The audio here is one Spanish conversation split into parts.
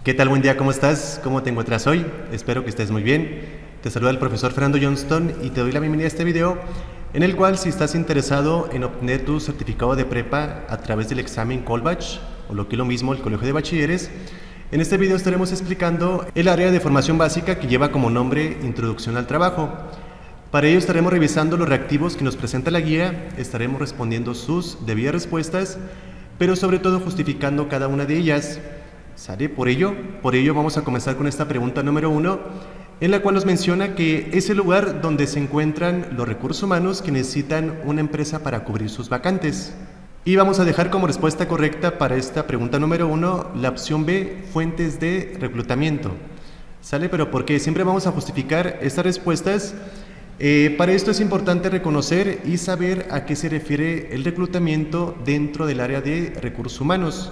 ¿Qué tal? Buen día, ¿cómo estás? ¿Cómo te encuentras hoy? Espero que estés muy bien. Te saluda el profesor Fernando Johnston y te doy la bienvenida a este video en el cual, si estás interesado en obtener tu certificado de prepa a través del examen Colbach o lo que es lo mismo el Colegio de Bachilleres, en este video estaremos explicando el área de formación básica que lleva como nombre Introducción al Trabajo. Para ello estaremos revisando los reactivos que nos presenta la guía, estaremos respondiendo sus debidas respuestas, pero sobre todo justificando cada una de ellas. ¿Sale? Por ello vamos a comenzar con esta pregunta número 1, en la cual nos menciona que es el lugar donde se encuentran los recursos humanos que necesitan una empresa para cubrir sus vacantes. Y vamos a dejar como respuesta correcta para esta pregunta número 1 la opción B, fuentes de reclutamiento. ¿Sale? Pero porque siempre vamos a justificar estas respuestas. Para esto es importante reconocer y saber a qué se refiere el reclutamiento dentro del área de recursos humanos.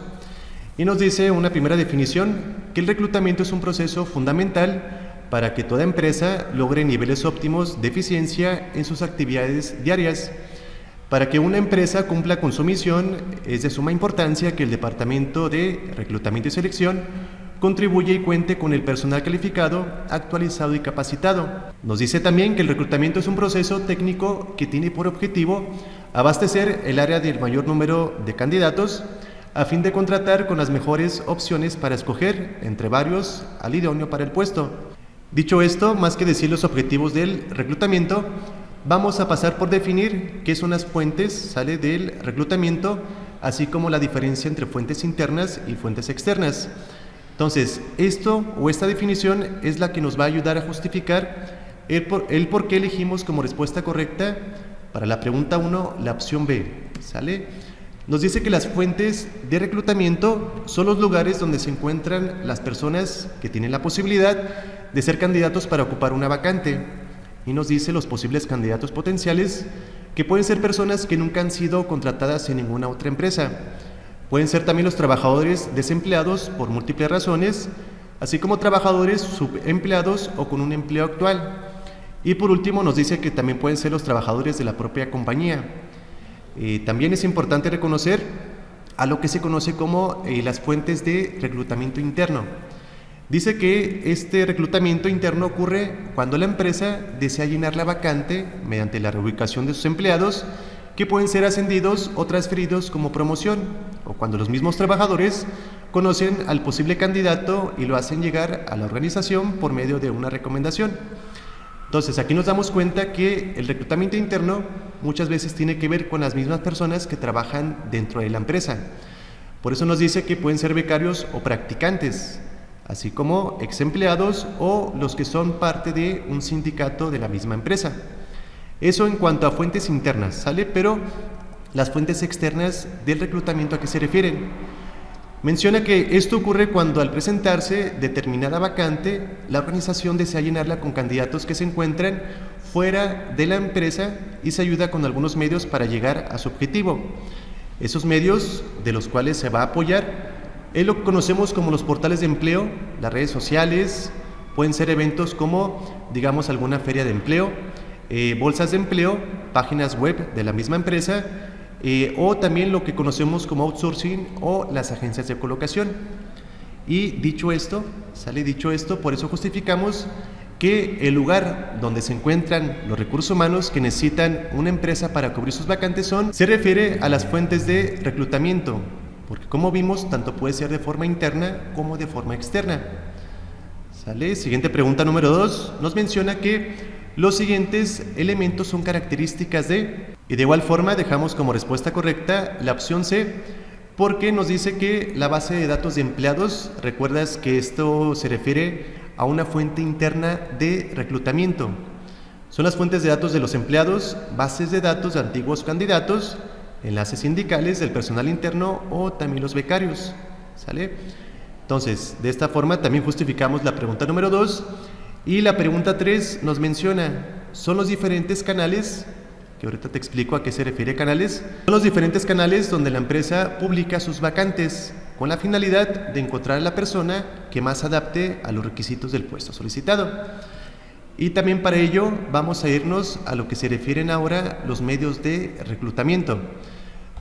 Y nos dice una primera definición, que el reclutamiento es un proceso fundamental para que toda empresa logre niveles óptimos de eficiencia en sus actividades diarias. Para que una empresa cumpla con su misión, es de suma importancia que el Departamento de Reclutamiento y Selección contribuya y cuente con el personal calificado, actualizado y capacitado. Nos dice también que el reclutamiento es un proceso técnico que tiene por objetivo abastecer el área del mayor número de candidatos, a fin de contratar con las mejores opciones para escoger entre varios al idóneo para el puesto. Dicho esto, más que decir los objetivos del reclutamiento, vamos a pasar por definir qué son las fuentes, sale del reclutamiento, así como la diferencia entre fuentes internas y fuentes externas. Entonces, esto o esta definición es la que nos va a ayudar a justificar el por qué elegimos como respuesta correcta para la pregunta 1 la opción B, ¿sale? Nos dice que las fuentes de reclutamiento son los lugares donde se encuentran las personas que tienen la posibilidad de ser candidatos para ocupar una vacante. Y nos dice los posibles candidatos potenciales, que pueden ser personas que nunca han sido contratadas en ninguna otra empresa. Pueden ser también los trabajadores desempleados por múltiples razones, así como trabajadores subempleados o con un empleo actual. Y por último nos dice que también pueden ser los trabajadores de la propia compañía. También es importante reconocer a lo que se conoce como las fuentes de reclutamiento interno. Dice que este reclutamiento interno ocurre cuando la empresa desea llenar la vacante mediante la reubicación de sus empleados, que pueden ser ascendidos o transferidos como promoción, o cuando los mismos trabajadores conocen al posible candidato y lo hacen llegar a la organización por medio de una recomendación. Entonces, aquí nos damos cuenta que el reclutamiento interno muchas veces tiene que ver con las mismas personas que trabajan dentro de la empresa. Por eso nos dice que pueden ser becarios o practicantes, así como ex empleados o los que son parte de un sindicato de la misma empresa. Eso en cuanto a fuentes internas, ¿sale? Pero las fuentes externas del reclutamiento, ¿a qué se refieren? Menciona que esto ocurre cuando al presentarse determinada vacante, la organización desea llenarla con candidatos que se encuentran fuera de la empresa y se ayuda con algunos medios para llegar a su objetivo. Esos medios de los cuales se va a apoyar es lo que conocemos como los portales de empleo, las redes sociales, pueden ser eventos como, digamos, alguna feria de empleo, bolsas de empleo, páginas web de la misma empresa, o también lo que conocemos como outsourcing o las agencias de colocación. Y dicho esto, por eso justificamos que el lugar donde se encuentran los recursos humanos que necesitan una empresa para cubrir sus vacantes se refiere a las fuentes de reclutamiento, porque como vimos, tanto puede ser de forma interna como de forma externa. ¿Sale? Siguiente pregunta número 2, nos menciona que los siguientes elementos son características de, y de igual forma dejamos como respuesta correcta la opción C, porque nos dice que la base de datos de empleados, recuerdas que esto se refiere a una fuente interna de reclutamiento. Son las fuentes de datos de los empleados, bases de datos de antiguos candidatos, enlaces sindicales del personal interno o también los becarios. ¿Sale? Entonces, de esta forma también justificamos la pregunta número 2. Y la pregunta 3 nos menciona, son los diferentes canales, que ahorita te explico a qué se refiere canales, son los diferentes canales donde la empresa publica sus vacantes, con la finalidad de encontrar a la persona que más adapte a los requisitos del puesto solicitado. Y también para ello vamos a irnos a lo que se refieren ahora los medios de reclutamiento.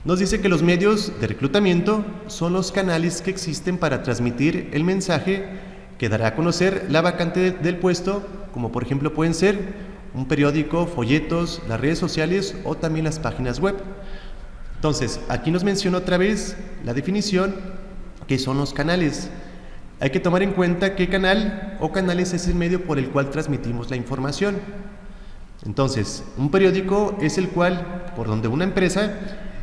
Nos dice que los medios de reclutamiento son los canales que existen para transmitir el mensaje que dará a conocer la vacante del puesto, como por ejemplo pueden ser un periódico, folletos, las redes sociales o también las páginas web. Entonces, aquí nos menciona otra vez la definición que son los canales. Hay que tomar en cuenta qué canal o canales es el medio por el cual transmitimos la información. Entonces, un periódico es el cual, por donde una empresa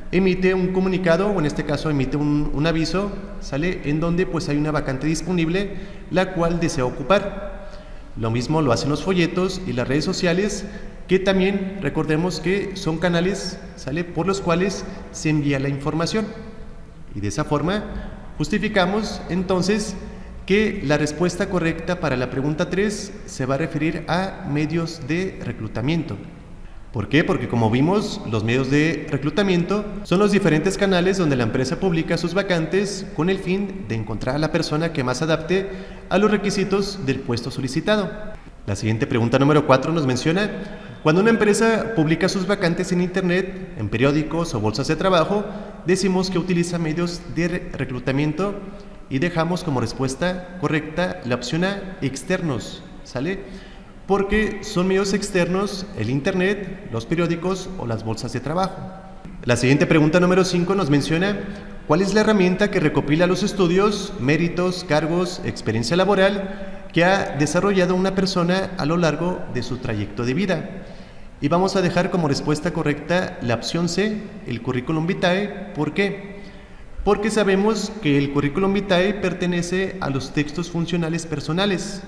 emite un comunicado, o en este caso emite un aviso, ¿sale? En donde pues hay una vacante disponible, la cual desea ocupar. Lo mismo lo hacen los folletos y las redes sociales, que también recordemos que son canales, ¿sale? Por los cuales se envía la información. Y de esa forma justificamos entonces que la respuesta correcta para la pregunta 3 se va a referir a medios de reclutamiento. ¿Por qué? Porque como vimos, los medios de reclutamiento son los diferentes canales donde la empresa publica sus vacantes con el fin de encontrar a la persona que más adapte a los requisitos del puesto solicitado. La siguiente pregunta número 4 nos menciona: cuando una empresa publica sus vacantes en internet, en periódicos o bolsas de trabajo, decimos que utiliza medios de reclutamiento y dejamos como respuesta correcta la opción A, externos, ¿sale? Porque son medios externos el internet, los periódicos o las bolsas de trabajo. La siguiente pregunta número 5 nos menciona: ¿cuál es la herramienta que recopila los estudios, méritos, cargos, experiencia laboral que ha desarrollado una persona a lo largo de su trayecto de vida? Y vamos a dejar como respuesta correcta la opción C, el currículum vitae. ¿Por qué? Porque sabemos que el currículum vitae pertenece a los textos funcionales personales.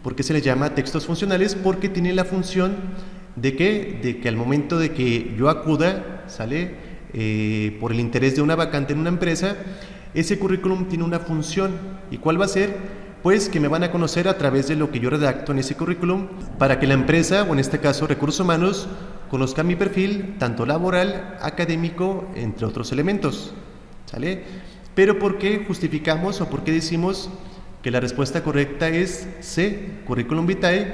¿Por qué se les llama textos funcionales? Porque tiene la función de que al momento de que yo acuda, ¿sale? Por el interés de una vacante en una empresa, ese currículum tiene una función. ¿Y cuál va a ser? Pues que me van a conocer a través de lo que yo redacto en ese currículum, para que la empresa, o en este caso Recursos Humanos, conozca mi perfil, tanto laboral, académico, entre otros elementos, ¿sale? Pero ¿por qué justificamos o por qué decimos que la respuesta correcta es C, currículum vitae?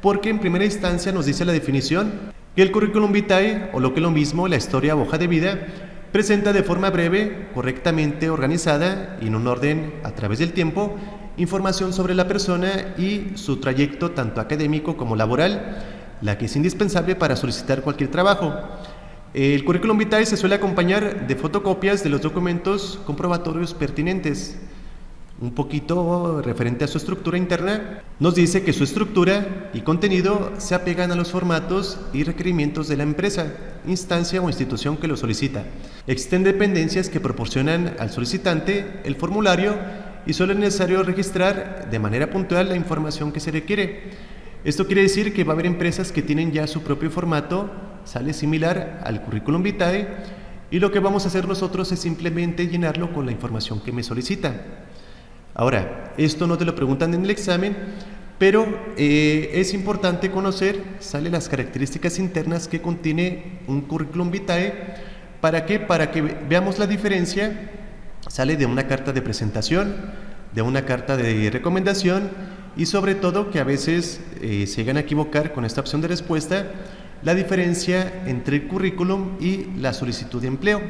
Porque en primera instancia nos dice la definición que el currículum vitae, o lo que es lo mismo, la historia o hoja de vida, presenta de forma breve, correctamente organizada y en un orden a través del tiempo, información sobre la persona y su trayecto tanto académico como laboral, la que es indispensable para solicitar cualquier trabajo. El currículum vitae se suele acompañar de fotocopias de los documentos comprobatorios pertinentes. Un poquito referente a su estructura interna, nos dice que su estructura y contenido se apegan a los formatos y requerimientos de la empresa, instancia o institución que lo solicita. Existen dependencias que proporcionan al solicitante el formulario y solo es necesario registrar de manera puntual la información que se requiere. Esto quiere decir que va a haber empresas que tienen ya su propio formato, sale similar al currículum vitae, y lo que vamos a hacer nosotros es simplemente llenarlo con la información que me solicita. Ahora, esto no te lo preguntan en el examen, pero es importante conocer, sale las características internas que contiene un currículum vitae. ¿Para qué? Para que veamos la diferencia, sale de una carta de presentación, de una carta de recomendación, y sobre todo que a veces se llegan a equivocar con esta opción de respuesta, la diferencia entre el currículum y la solicitud de empleo.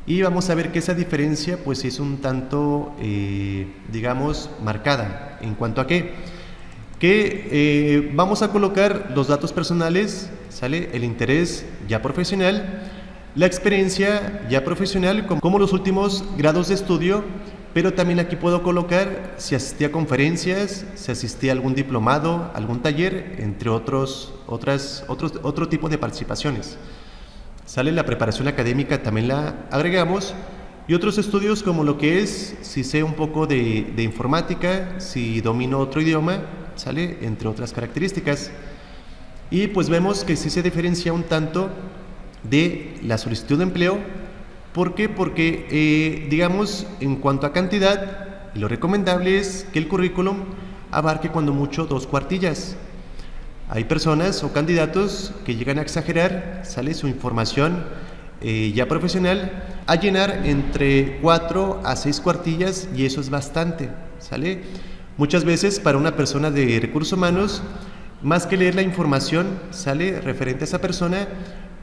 Y vamos a ver que esa diferencia pues es un tanto, digamos, marcada. ¿En cuanto a qué? Que vamos a colocar los datos personales, sale el interés ya profesional, la experiencia ya profesional, como los últimos grados de estudio, pero también aquí puedo colocar si asistí a conferencias, si asistí a algún diplomado, algún taller, entre otro tipo de participaciones. Sale la preparación académica, también la agregamos, y otros estudios como lo que es, si sé un poco de informática, si domino otro idioma, sale entre otras características. Y pues vemos que sí se diferencia un tanto de la solicitud de empleo. ¿Por qué? Porque, digamos, en cuanto a cantidad, lo recomendable es que el currículum abarque cuando mucho 2 cuartillas. Hay personas o candidatos que llegan a exagerar, sale su información ya profesional, a llenar entre 4 a 6 cuartillas, y eso es bastante, ¿sale? Muchas veces para una persona de recursos humanos, más que leer la información, sale referente a esa persona,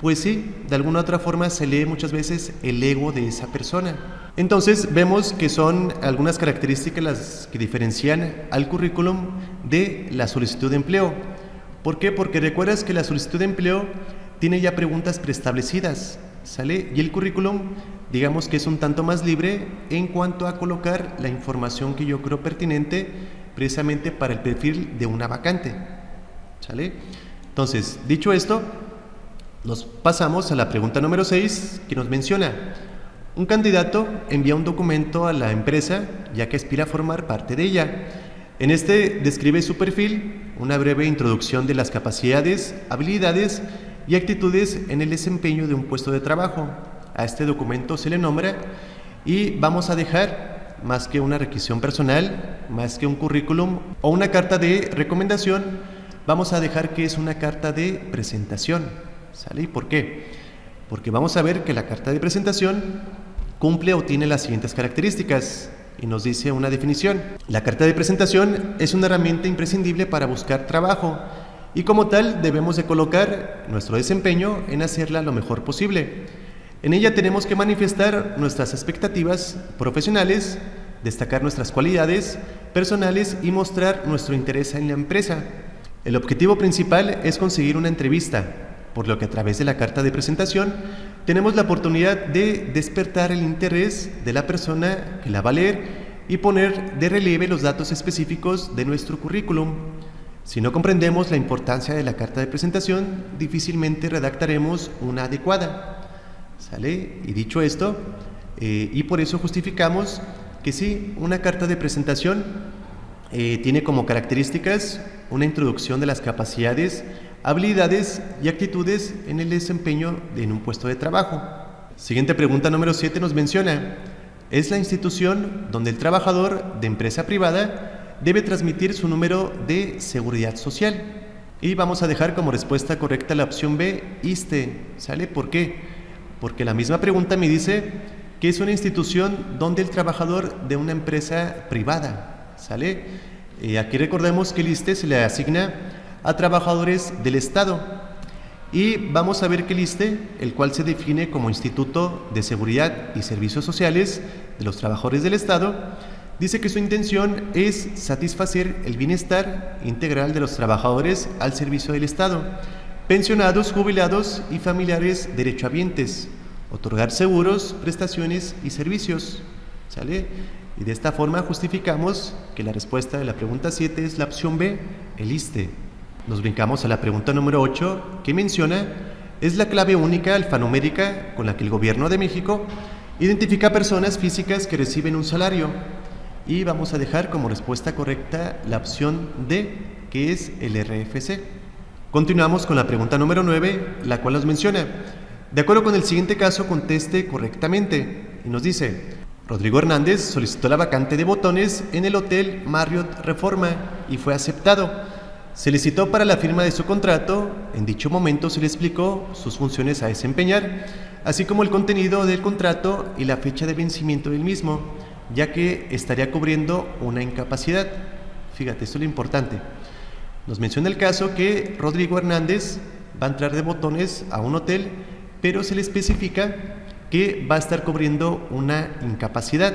Pues sí, de alguna u otra forma se lee muchas veces el ego de esa persona. Entonces vemos que son algunas características las que diferencian al currículum de la solicitud de empleo. ¿Por qué? Porque recuerdas que la solicitud de empleo tiene ya preguntas preestablecidas, ¿sale? Y el currículum, digamos que es un tanto más libre en cuanto a colocar la información que yo creo pertinente precisamente para el perfil de una vacante, ¿sale? Entonces, dicho esto, nos pasamos a la pregunta número 6, que nos menciona: un candidato envía un documento a la empresa ya que aspira a formar parte de ella. En este describe su perfil, una breve introducción de las capacidades, habilidades y actitudes en el desempeño de un puesto de trabajo. A este documento se le nombra y vamos a dejar, más que una requisición personal, más que un currículum o una carta de recomendación, vamos a dejar que es una carta de presentación. ¿Sale? ¿Y por qué? Porque vamos a ver que la carta de presentación cumple o tiene las siguientes características y nos dice una definición. La carta de presentación es una herramienta imprescindible para buscar trabajo y como tal debemos de colocar nuestro desempeño en hacerla lo mejor posible. En ella tenemos que manifestar nuestras expectativas profesionales, destacar nuestras cualidades personales y mostrar nuestro interés en la empresa. El objetivo principal es conseguir una entrevista, por lo que a través de la carta de presentación tenemos la oportunidad de despertar el interés de la persona que la va a leer y poner de relieve los datos específicos de nuestro currículum. Si no comprendemos la importancia de la carta de presentación, difícilmente redactaremos una adecuada. ¿Sale? Y dicho esto, y por eso justificamos que sí, una carta de presentación tiene como características una introducción de las capacidades, habilidades y actitudes en el desempeño en un puesto de trabajo. Siguiente pregunta número 7 nos menciona: ¿es la institución donde el trabajador de empresa privada debe transmitir su número de seguridad social? Y vamos a dejar como respuesta correcta la opción B, ISSSTE. ¿Sale? ¿Por qué? Porque la misma pregunta me dice que es una institución donde el trabajador de una empresa privada. ¿Sale? Aquí recordemos que el ISSSTE se le asigna a trabajadores del Estado y vamos a ver que el ISSSTE, el cual se define como Instituto de Seguridad y Servicios Sociales de los Trabajadores del Estado, dice que su intención es satisfacer el bienestar integral de los trabajadores al servicio del Estado, pensionados, jubilados y familiares derechohabientes, otorgar seguros, prestaciones y servicios. ¿Sale? Y de esta forma justificamos que la respuesta de la pregunta 7 es la opción B, el ISSSTE. Nos brincamos a la pregunta número 8, que menciona: es la clave única alfanumérica con la que el Gobierno de México identifica a personas físicas que reciben un salario. Y vamos a dejar como respuesta correcta la opción D, que es el RFC. Continuamos con la pregunta número 9, la cual nos menciona: de acuerdo con el siguiente caso, conteste correctamente. Y nos dice: Rodrigo Hernández solicitó la vacante de botones en el Hotel Marriott Reforma y fue aceptado. Se le citó para la firma de su contrato. En dicho momento se le explicó sus funciones a desempeñar, así como el contenido del contrato y la fecha de vencimiento del mismo, ya que estaría cubriendo una incapacidad. Fíjate, esto es lo importante. Nos menciona el caso que Rodrigo Hernández va a entrar de botones a un hotel, pero se le especifica que va a estar cubriendo una incapacidad.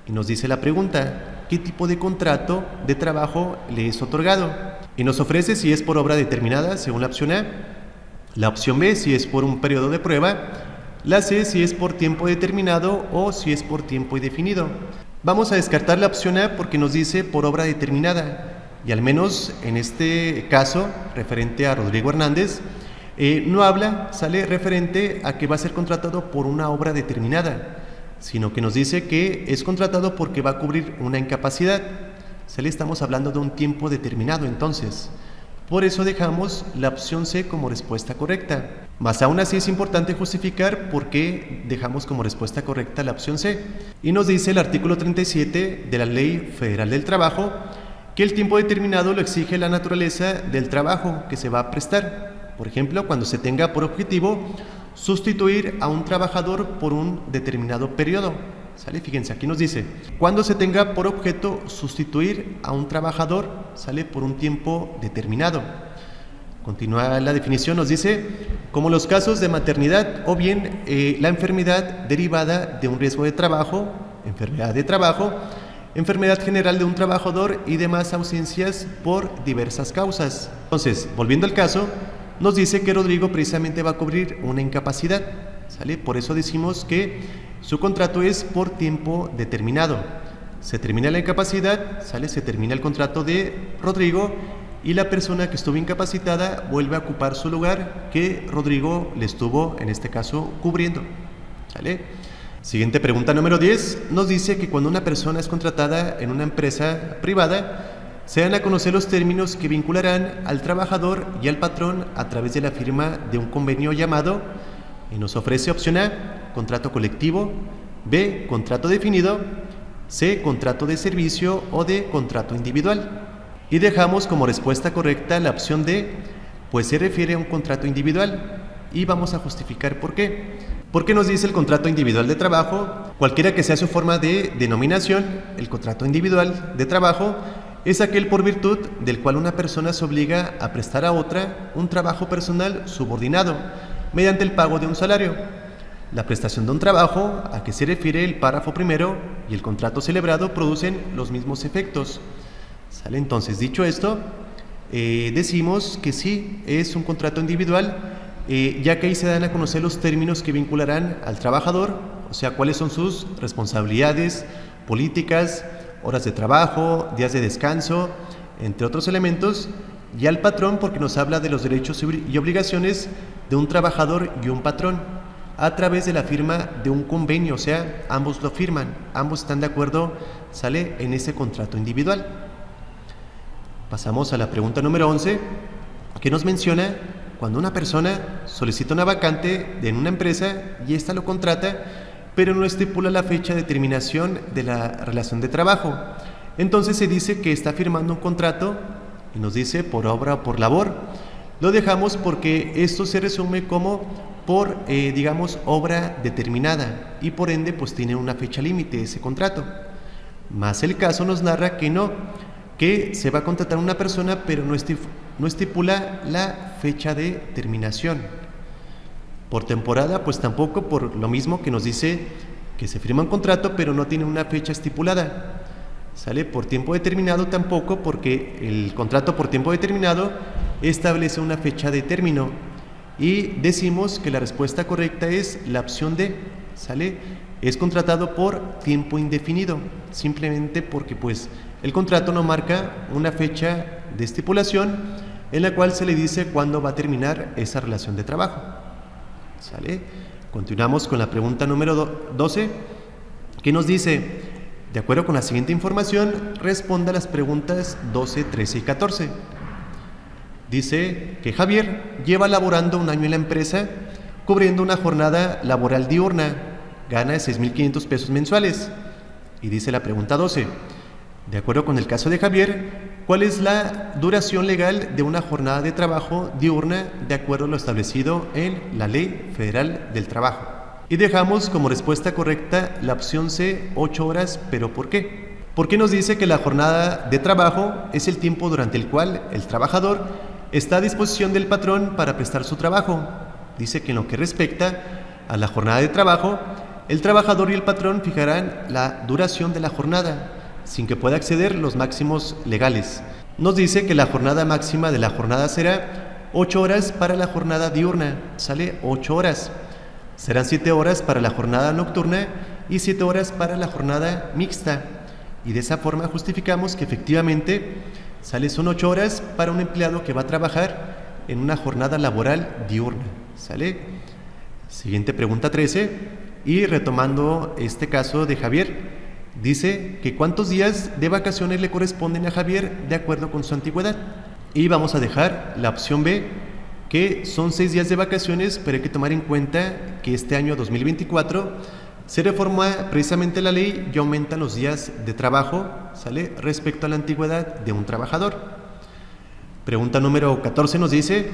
Y nos dice la pregunta: ¿qué tipo de contrato de trabajo le es otorgado? Y nos ofrece si es por obra determinada, según la opción A; la opción B, si es por un periodo de prueba; la C, si es por tiempo determinado o si es por tiempo indefinido. Vamos a descartar la opción A porque nos dice por obra determinada, y al menos en este caso, referente a Rodrigo Hernández, no habla, sale referente a que va a ser contratado por una obra determinada, sino que nos dice que es contratado porque va a cubrir una incapacidad. Estamos hablando de un tiempo determinado entonces. Por eso dejamos la opción C como respuesta correcta. Más aún así es importante justificar por qué dejamos como respuesta correcta la opción C. Y nos dice el artículo 37 de la Ley Federal del Trabajo que el tiempo determinado lo exige la naturaleza del trabajo que se va a prestar. Por ejemplo, cuando se tenga por objetivo sustituir a un trabajador por un determinado periodo. ¿Sale? Fíjense, aquí nos dice, cuando se tenga por objeto sustituir a un trabajador, sale por un tiempo determinado. Continúa la definición, nos dice, como los casos de maternidad o bien la enfermedad derivada de un riesgo de trabajo, enfermedad de trabajo, enfermedad general de un trabajador y demás ausencias por diversas causas. Entonces, volviendo al caso, nos dice que Rodrigo precisamente va a cubrir una incapacidad, ¿sale? Por eso decimos que su contrato es por tiempo determinado. Se termina la incapacidad, ¿sale? Se termina el contrato de Rodrigo y la persona que estuvo incapacitada vuelve a ocupar su lugar que Rodrigo le estuvo, en este caso, cubriendo, ¿sale? Siguiente pregunta número 10, nos dice que cuando una persona es contratada en una empresa privada, se dan a conocer los términos que vincularán al trabajador y al patrón a través de la firma de un convenio llamado, y nos ofrece opción A, contrato colectivo, B, contrato definido, C, contrato de servicio o D, contrato individual. Y dejamos como respuesta correcta la opción D, pues se refiere a un contrato individual. Y vamos a justificar por qué. Porque nos dice el contrato individual de trabajo, cualquiera que sea su forma de denominación, el contrato individual de trabajo es aquel por virtud del cual una persona se obliga a prestar a otra un trabajo personal subordinado mediante el pago de un salario. La prestación de un trabajo, a que se refiere el párrafo primero, y el contrato celebrado producen los mismos efectos. ¿Sale? Entonces, dicho esto, decimos que sí, es un contrato individual, ya que ahí se dan a conocer los términos que vincularán al trabajador, o sea, cuáles son sus responsabilidades políticas, horas de trabajo, días de descanso, entre otros elementos, y al patrón porque nos habla de los derechos y obligaciones de un trabajador y un patrón a través de la firma de un convenio, o sea, ambos lo firman, ambos están de acuerdo, sale en ese contrato individual. Pasamos a la pregunta número 11, que nos menciona cuando una persona solicita una vacante en una empresa y ésta lo contrata, pero no estipula la fecha de terminación de la relación de trabajo. Entonces se dice que está firmando un contrato y nos dice por obra o por labor. Lo dejamos porque esto se resume como por, digamos, obra determinada y por ende pues tiene una fecha límite ese contrato. Más el caso nos narra que no, que se va a contratar una persona pero no estipula la fecha de terminación. Por temporada pues tampoco, por lo mismo que nos dice que se firma un contrato pero no tiene una fecha estipulada. ¿Sale? Por tiempo determinado tampoco, porque el contrato por tiempo determinado establece una fecha de término y decimos que la respuesta correcta es la opción D, ¿sale? Es contratado por tiempo indefinido, simplemente porque pues el contrato no marca una fecha de estipulación en la cual se le dice cuándo va a terminar esa relación de trabajo, ¿sale? Continuamos con la pregunta número 12, que nos dice: de acuerdo con la siguiente información, responda a las preguntas 12, 13 y 14. Dice que Javier lleva laborando un año en la empresa, cubriendo una jornada laboral diurna, gana 6,500 pesos mensuales. Y dice la pregunta 12, de acuerdo con el caso de Javier, ¿cuál es la duración legal de una jornada de trabajo diurna de acuerdo a lo establecido en la Ley Federal del Trabajo? Y dejamos como respuesta correcta la opción C, 8 horas, ¿pero por qué? Porque nos dice que la jornada de trabajo es el tiempo durante el cual el trabajador está a disposición del patrón para prestar su trabajo. Dice que en lo que respecta a la jornada de trabajo, el trabajador y el patrón fijarán la duración de la jornada, sin que pueda exceder los máximos legales. Nos dice que la jornada máxima de la jornada será 8 horas para la jornada diurna, sale 8 horas. Serán 7 horas para la jornada nocturna y 7 horas para la jornada mixta. Y de esa forma justificamos que efectivamente son 8 horas para un empleado que va a trabajar en una jornada laboral diurna. ¿Sale? Siguiente pregunta 13. Y retomando este caso de Javier, dice que cuántos días de vacaciones le corresponden a Javier de acuerdo con su antigüedad. Y vamos a dejar la opción B, que son 6 días de vacaciones, pero hay que tomar en cuenta que este año 2024 se reforma precisamente la ley y aumentan los días de trabajo, ¿sale? Respecto a la antigüedad de un trabajador. Pregunta número 14 nos dice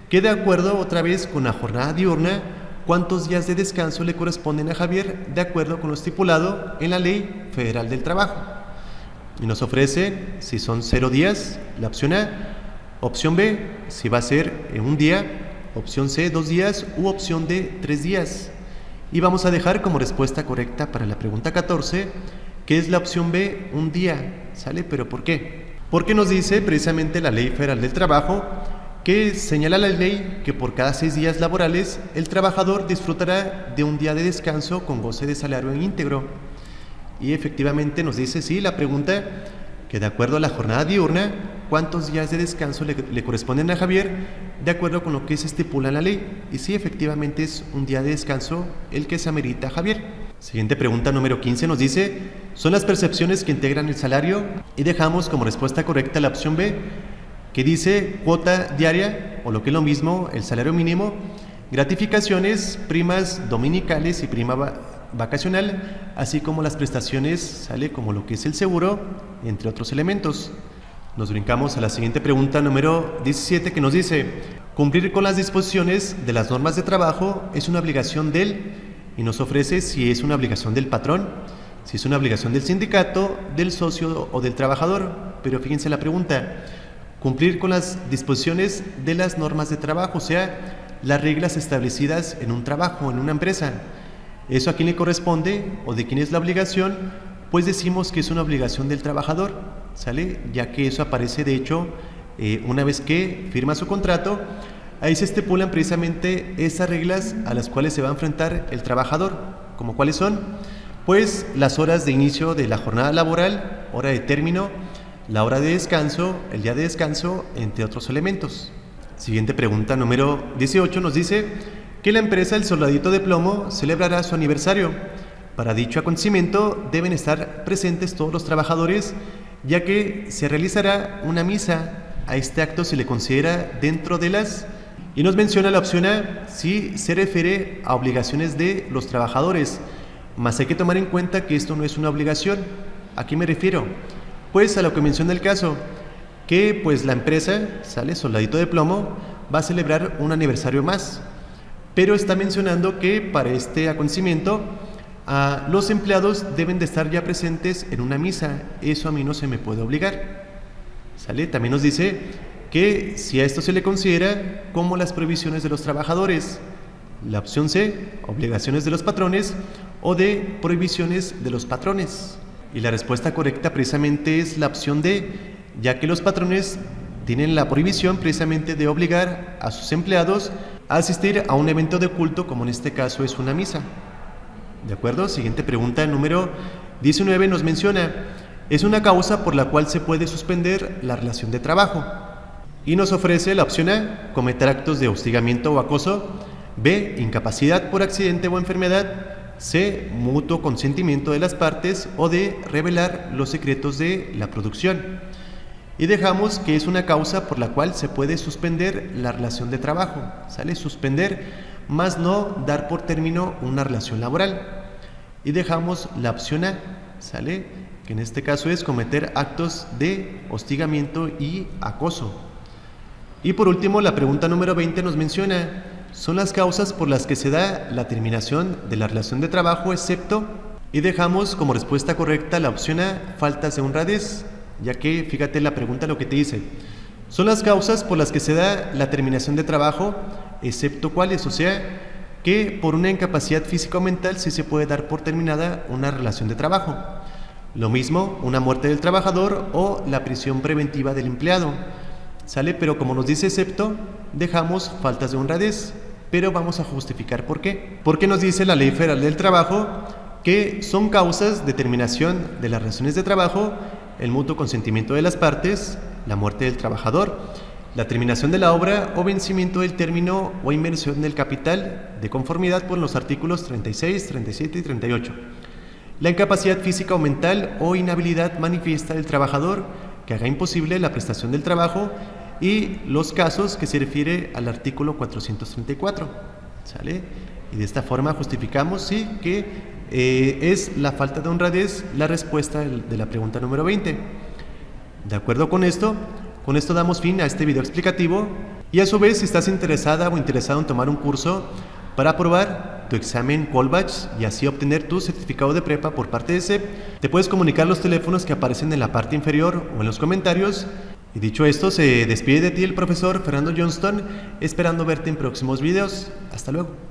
que de acuerdo otra vez con la jornada diurna, ¿cuántos días de descanso le corresponden a Javier de acuerdo con lo estipulado en la Ley Federal del Trabajo? Y nos ofrece si son 0 días, la opción A, Opción B, si va a ser en un día. Opción C, 2 días u opción D, 3 días. Y vamos a dejar como respuesta correcta para la pregunta 14, que es la opción B, un día. ¿Sale? ¿Pero por qué? Porque nos dice precisamente la Ley Federal del Trabajo que señala la ley que por cada 6 días laborales el trabajador disfrutará de un día de descanso con goce de salario en íntegro. Y efectivamente nos dice, sí, la pregunta, que de acuerdo a la jornada diurna, ¿cuántos días de descanso le corresponden a Javier de acuerdo con lo que se estipula en la ley? Y sí, efectivamente es un día de descanso el que se amerita a Javier. Siguiente pregunta, número 15, nos dice, ¿son las percepciones que integran el salario? Y dejamos como respuesta correcta la opción B, que dice cuota diaria, o lo que es lo mismo, el salario mínimo, gratificaciones, primas dominicales y prima vacacional, así como las prestaciones, sale como lo que es el seguro, entre otros elementos. Nos brincamos a la siguiente pregunta, número 17, que nos dice, cumplir con las disposiciones de las normas de trabajo es una obligación del, y nos ofrece si es una obligación del patrón, si es una obligación del sindicato, del socio o del trabajador. Pero fíjense la pregunta, cumplir con las disposiciones de las normas de trabajo, o sea, las reglas establecidas en un trabajo, en una empresa. ¿Eso a quién le corresponde o de quién es la obligación? Pues decimos que es una obligación del trabajador, ¿sale? Ya que eso aparece, de hecho, una vez que firma su contrato, ahí se estipulan precisamente esas reglas a las cuales se va a enfrentar el trabajador. ¿Como cuáles son? Pues las horas de inicio de la jornada laboral, hora de término, la hora de descanso, el día de descanso, entre otros elementos. Siguiente pregunta, número 18, nos dice que la empresa El Soldadito de Plomo celebrará su aniversario. Para dicho acontecimiento deben estar presentes todos los trabajadores, ya que se realizará una misa. A este acto se le considera dentro de las... Y nos menciona la opción A, si se refiere a obligaciones de los trabajadores, mas hay que tomar en cuenta que esto no es una obligación. ¿A qué me refiero? Pues a lo que menciona el caso, que pues la empresa, sale Soldadito de Plomo, va a celebrar un aniversario más, pero está mencionando que para este acontecimiento los empleados deben de estar ya presentes en una misa. Eso a mí no se me puede obligar, ¿sale? También nos dice que si a esto se le considera como las prohibiciones de los trabajadores, la opción C, obligaciones de los patrones o de prohibiciones de los patrones. Y la respuesta correcta precisamente es la opción D, ya que los patrones tienen la prohibición precisamente de obligar a sus empleados a asistir a un evento de culto, como en este caso es una misa. ¿De acuerdo? Siguiente pregunta, número 19, nos menciona, es una causa por la cual se puede suspender la relación de trabajo. Y nos ofrece la opción A, cometer actos de hostigamiento o acoso, B, incapacidad por accidente o enfermedad, C, mutuo consentimiento de las partes, o D, revelar los secretos de la producción. Y dejamos que es una causa por la cual se puede suspender la relación de trabajo, ¿sale? Suspender, más no dar por término una relación laboral. Y dejamos la opción A, ¿sale? Que en este caso es cometer actos de hostigamiento y acoso. Y por último, la pregunta número 20 nos menciona, son las causas por las que se da la terminación de la relación de trabajo, excepto, y dejamos como respuesta correcta la opción A, faltas de honradez, ya que fíjate la pregunta lo que te dice, son las causas por las que se da la terminación de trabajo, excepto cuáles, o sea, que por una incapacidad física o mental sí se puede dar por terminada una relación de trabajo. Lo mismo, una muerte del trabajador o la prisión preventiva del empleado. ¿Sale? Pero como nos dice excepto, dejamos faltas de honradez, pero vamos a justificar por qué. Porque nos dice la Ley Federal del Trabajo que son causas de terminación de las relaciones de trabajo, el mutuo consentimiento de las partes, la muerte del trabajador, la terminación de la obra o vencimiento del término o inversión del capital de conformidad con los artículos 36, 37 y 38. La incapacidad física o mental o inhabilidad manifiesta del trabajador que haga imposible la prestación del trabajo y los casos que se refiere al artículo 434, ¿sale? Y de esta forma justificamos, sí, que es la falta de honradez la respuesta de la pregunta número 20. De acuerdo con esto damos fin a este video explicativo y a su vez si estás interesada o interesado en tomar un curso para aprobar tu examen Colbatch y así obtener tu certificado de prepa por parte de CEP, te puedes comunicar los teléfonos que aparecen en la parte inferior o en los comentarios Y dicho esto, se despide de ti el profesor Fernando Johnston, esperando verte en próximos videos. Hasta luego.